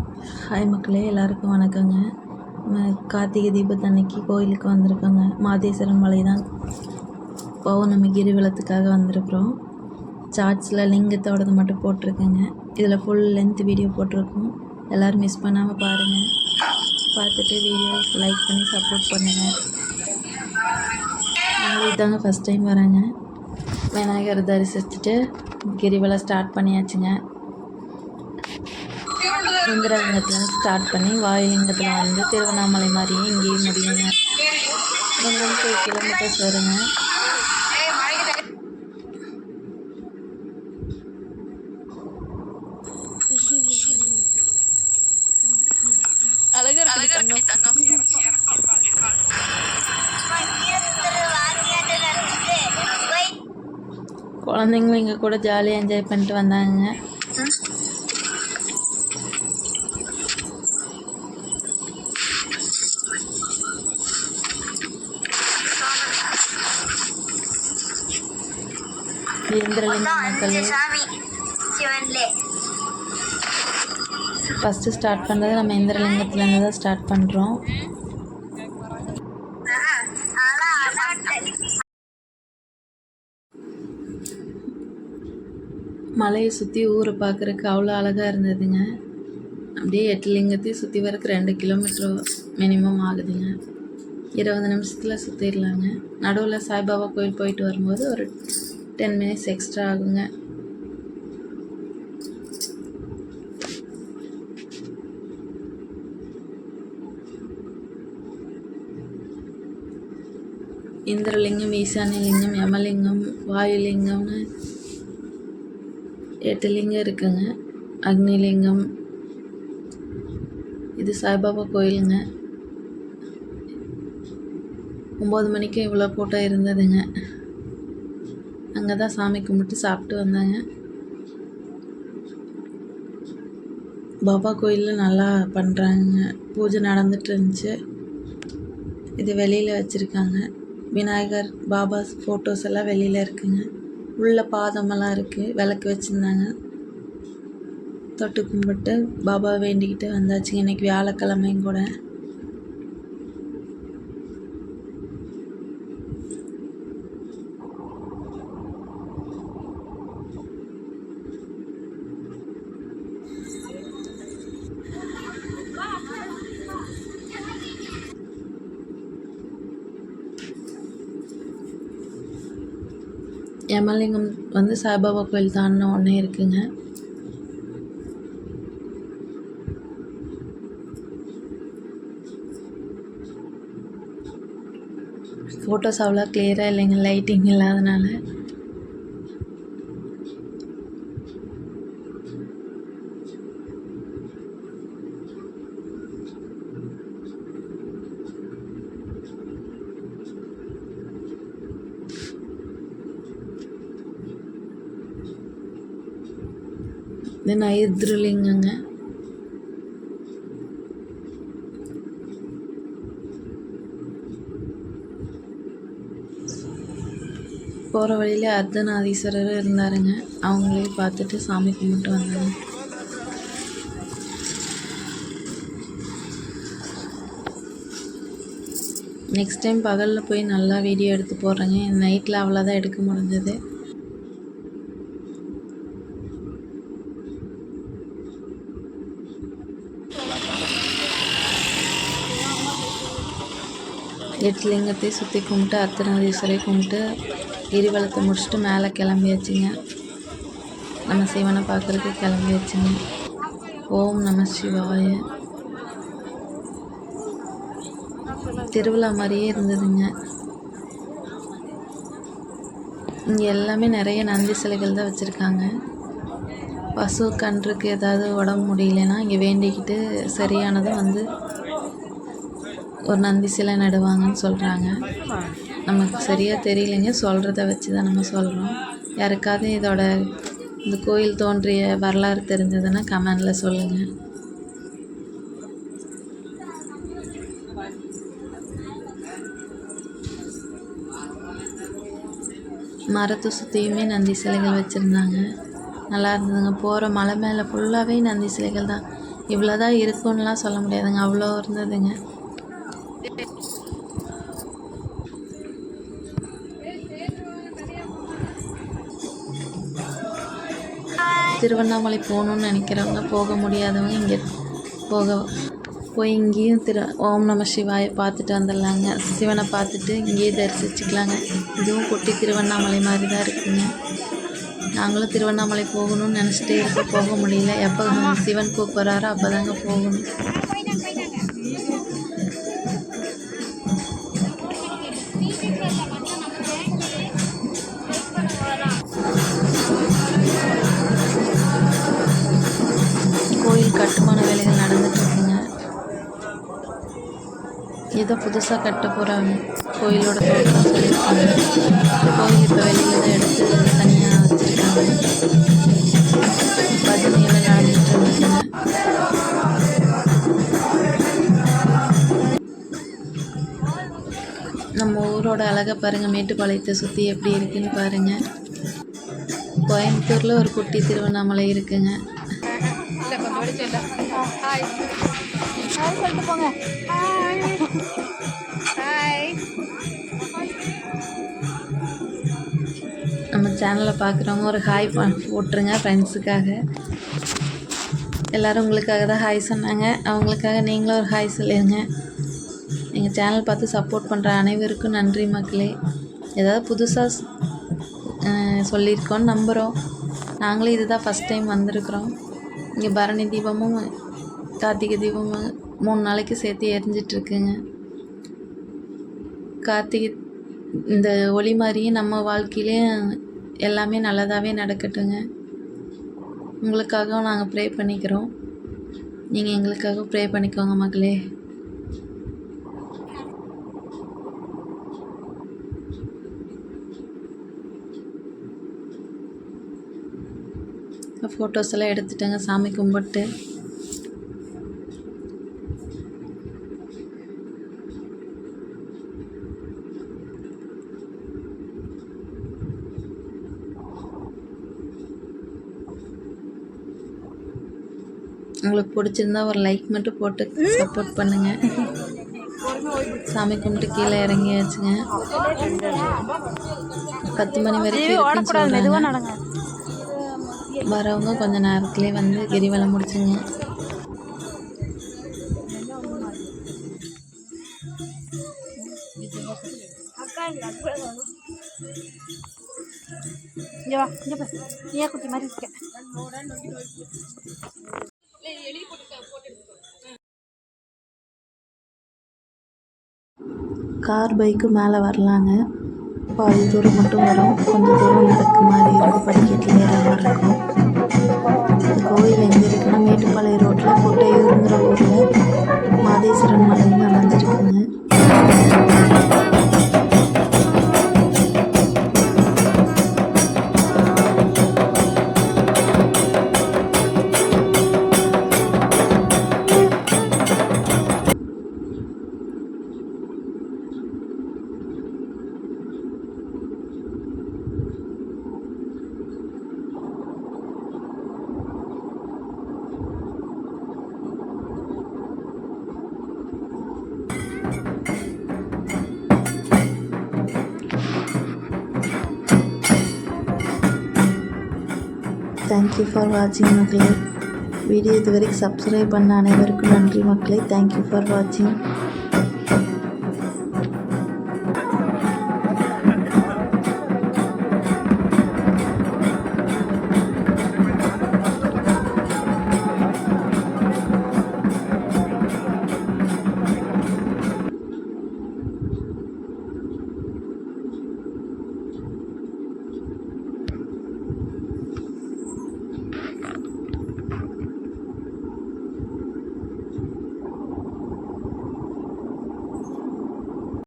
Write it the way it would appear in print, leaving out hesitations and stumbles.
Hi மக்களே, எல்லாருக்கும் வணக்கங்க. கார்த்திகை தீபத்தன்னைக்கு கோயிலுக்கு வந்திருக்கோங்க. மாதேஸ்வரன் மலை தான் பௌர்ணமி கிரிவலத்துக்காக வந்திருக்கிறோம். சார்ட்ஸில் லிங்கத்தோடது மட்டும் போட்டிருக்கேங்க. இதில் ஃபுல் லென்த் வீடியோ போட்டிருக்கோம். எல்லோரும் மிஸ் பண்ணாமல் பாருங்கள். பார்த்துட்டு வீடியோ லைக் பண்ணி சப்போர்ட் பண்ணுங்கள். நாங்கள் இதாங்க ஃபஸ்ட் டைம் வரேங்க. விநாயகர் தரிசிச்சுட்டு கிரிவலம் ஸ்டார்ட் பண்ணியாச்சுங்க. இந்திரலிங்கத்தில் ஸ்டார்ட் பண்ணி வாயுலிங்கத்தில் வந்து திருவண்ணாமலை மாதிரியே இங்கேயும் முடியுங்க. 1.5 கிலோமீட்டர்ஸ் வருங்க. குழந்தைங்களும் இங்கே கூட ஜாலியாக என்ஜாய் பண்ணிட்டு வந்தாங்க. இந்திரலிங்கம் மக்கள் ஃபஸ்ட்டு ஸ்டார்ட் பண்ணுறது நம்ம இந்திரலிங்கத்துலேருந்து தான் ஸ்டார்ட் பண்ணுறோம். மலையை சுற்றி ஊரை பார்க்குறதுக்கு அவ்வளோ அழகாக இருந்ததுங்க. அப்படியே 8 லிங்கத்தையும் சுற்றி வரக்கு 2 கிலோமீட்டர் மினிமம் ஆகுதுங்க. 20 நிமிஷத்தில் சுற்றிடலாங்க. நடுவில் சாய்பாபா கோயில் போயிட்டு வரும்போது ஒரு 10 மினிட்ஸ் எக்ஸ்ட்ரா ஆகுங்க. இந்திரலிங்கம், ஈசானியலிங்கம், யமலிங்கம், வாயுலிங்கம்னு 8 லிங்கம் இருக்குங்க. அக்னிலிங்கம். இது சாய்பாபா கோயிலுங்க. 9 மணிக்கு இவ்வளோ கூட்டம் இருந்ததுங்க. அங்கே தான் சாமி கும்பிட்டு சாப்பிட்டு வந்தாங்க. பாபா கோயிலில் நல்லா பண்ணுறாங்க. பூஜை நடந்துட்டு இருந்துச்சு. இது வெளியில் வச்சுருக்காங்க. விநாயகர், பாபா ஃபோட்டோஸ் எல்லாம் வெளியில் இருக்குங்க. உள்ள பாதமெல்லாம் இருக்குது. விளக்கு வச்சுருந்தாங்க. தொட்டு கும்பிட்டு பாபா வேண்டிக்கிட்டு வந்தாச்சுங்க. இன்றைக்கி வியாழக்கிழமையும் கூட. யமலிங்கம் வந்து சாய்பாபா கோயில் தாண்டின ஒன்றே இருக்குங்க. ஃபோட்டோஸ் அவ்வளோ கிளியராக இல்லைங்க, லைட்டிங் இல்லாதனால. இது நைருத்ரலிங்கங்க. போகிற வழியில் அர்த்தநாதீஸ்வரர் இருந்தாருங்க. அவங்களே பார்த்துட்டு சாமி கும்பிட்டு வந்தாங்க. நெக்ஸ்ட் டைம் பகலில் போய் நல்லா வீடியோ எடுத்து போடுறேங்க. நைட்டில் அவ்வளோதான் எடுக்க முடிஞ்சது. எட்டு லிங்கத்தையும் சுற்றி கும்பிட்டு அர்த்தநாதீஸ்வரை கும்பிட்டு கிரிவலத்தை முடிச்சுட்டு மேலே கிளம்பியாச்சுங்க. நம்ம சிவனை பார்க்குறதுக்கு கிளம்பியாச்சுங்க. ஓம் நம சிவாய. திருவிழா மாதிரியே இருந்ததுங்க. இங்கே எல்லாமே நிறைய நந்தி சிலைகள் தான் வச்சுருக்காங்க. பசு கன்றுக்கு ஏதாவது உடம்பு முடியலன்னா இங்கே வேண்டிக்கிட்டு சரியானதும் வந்து ஒரு நந்தி சிலை நடுவாங்கன்னு சொல்கிறாங்க. நமக்கு சரியாக தெரியலைங்க, சொல்கிறத வச்சு தான் நம்ம சொல்கிறோம். யாருக்காவது இந்த கோயில் தோன்றிய வரலாறு தெரிஞ்சதுன்னா கமெண்டில் சொல்லுங்கள். மரத்தை சுற்றியுமே நந்தி சிலைகள் வச்சுருந்தாங்க. நல்லா இருந்ததுங்க. போகிற மலை மேலே ஃபுல்லாகவே நந்தி சிலைகள் தான். இவ்வளோதான் இருக்கும்னுலாம் சொல்ல முடியாதுங்க, அவ்வளோ இருந்ததுங்க. திருவண்ணாமலை போகணுன்னு நினைக்கிறவங்க, போக முடியாதவங்க இங்கே போய் இங்கேயும் ஓம் நம சிவாய பார்த்துட்டு வந்துடலாங்க. சிவனை பார்த்துட்டு இங்கேயே தரிசிச்சுக்கலாங்க. இதுவும் குட்டி திருவண்ணாமலை மாதிரி தான் இருக்குங்க. நாங்களும் திருவண்ணாமலை போகணும்னு நினச்சிட்டே இருக்கோம், போக முடியல. எப்போ சிவன் கூப்பிட்றாரோ அப்போ தாங்க போகணும். கோயில் கட்டுமான வேலைகள் நடந்துட்டுருக்குங்க. ஏதோ புதுசாக கட்ட போகிறாங்க கோயிலோட தோட்டம் சொல்லியிருக்காங்க. கோயில் இப்போ வெளியில் தான் எடுத்து தனியாக வச்சுருக்காங்க. பஜனையெல்லாம் நடந்துட்டு இருந்துச்சுங்க. நம்ம ஊரோட அழகை பாருங்கள், மேட்டுப்பாளையத்தை சுற்றி எப்படி இருக்குன்னு பாருங்கள். கோயம்புத்தூரில் ஒரு குட்டி திருவண்ணாமலை இருக்குங்க. நம்ம சேனலை பார்க்குறவங்க ஒரு ஹாய் போட்டுருங்க ஃப்ரெண்ட்ஸுக்காக. எல்லோரும் உங்களுக்காக தான் ஹாய் சொன்னாங்க, அவங்களுக்காக நீங்களும் ஒரு ஹாய் சொல்லிடுங்க. எங்கள் சேனல் பார்த்து சப்போர்ட் பண்ணுற அனைவருக்கும் நன்றி மக்களே. ஏதாவது புதுசாக சொல்லியிருக்கோன்னு நம்புகிறோம். நாங்களும் இதுதான் ஃபஸ்ட் டைம் வந்திருக்குறோம். இங்கே பரணி தீபமும் கார்த்திகை தீபமும் 3 நாளைக்கு சேர்த்து எரிஞ்சிட்ருக்குங்க. கார்த்திகை இந்த ஒளி மாதிரியும் நம்ம வாழ்க்கையிலையும் எல்லாமே நல்லதாகவே நடக்கட்டுங்க. உங்களுக்காகவும் நாங்கள் ப்ரே பண்ணிக்கிறோம். நீங்கள் எங்களுக்காக ப்ரே பண்ணிக்கோங்க மக்களே. ஃபோட்டோஸ் எல்லாம் எடுத்துட்டேங்க சாமி கும்பிட்டு. உங்களுக்கு பிடிச்சிருந்தா ஒரு லைக் மட்டும் போட்டு சப்போர்ட் பண்ணுங்கள். சாமி கும்பிட்டு கீழே இறங்கியாச்சுங்க. 10 மணி வரைக்கும் இருக்குன்னு சொல்கிறாங்க. வரவங்க கொஞ்சம் நேரத்துலேயே வந்து கிரிவலம் முடிச்சுங்க. கார் பைக்கு மேலே வரலாங்க. பாதி தூரம் மட்டும் வரும், கொஞ்சம் தூரம் நடக்க மாதிரி இருக்கும், படிக்கட்டில் ஏற மாதிரி இருக்கும். இந்த கோயில் எங்கே இருக்குன்னா மேட்டுப்பாளையம் ரோட்டில் கொட்டையூருங்கிற ஊரில் மாதேஸ்வரன் மலைன்னு அமைஞ்சிருக்குங்க. தேங்க்யூ ஃபார் வாட்சிங் மக்களே. வீடியோ இது வரைக்கும் சப்ஸ்கிரைப் பண்ண அனைவருக்கும் நன்றி மக்களே. தேங்க்யூ ஃபார் வாட்சிங்.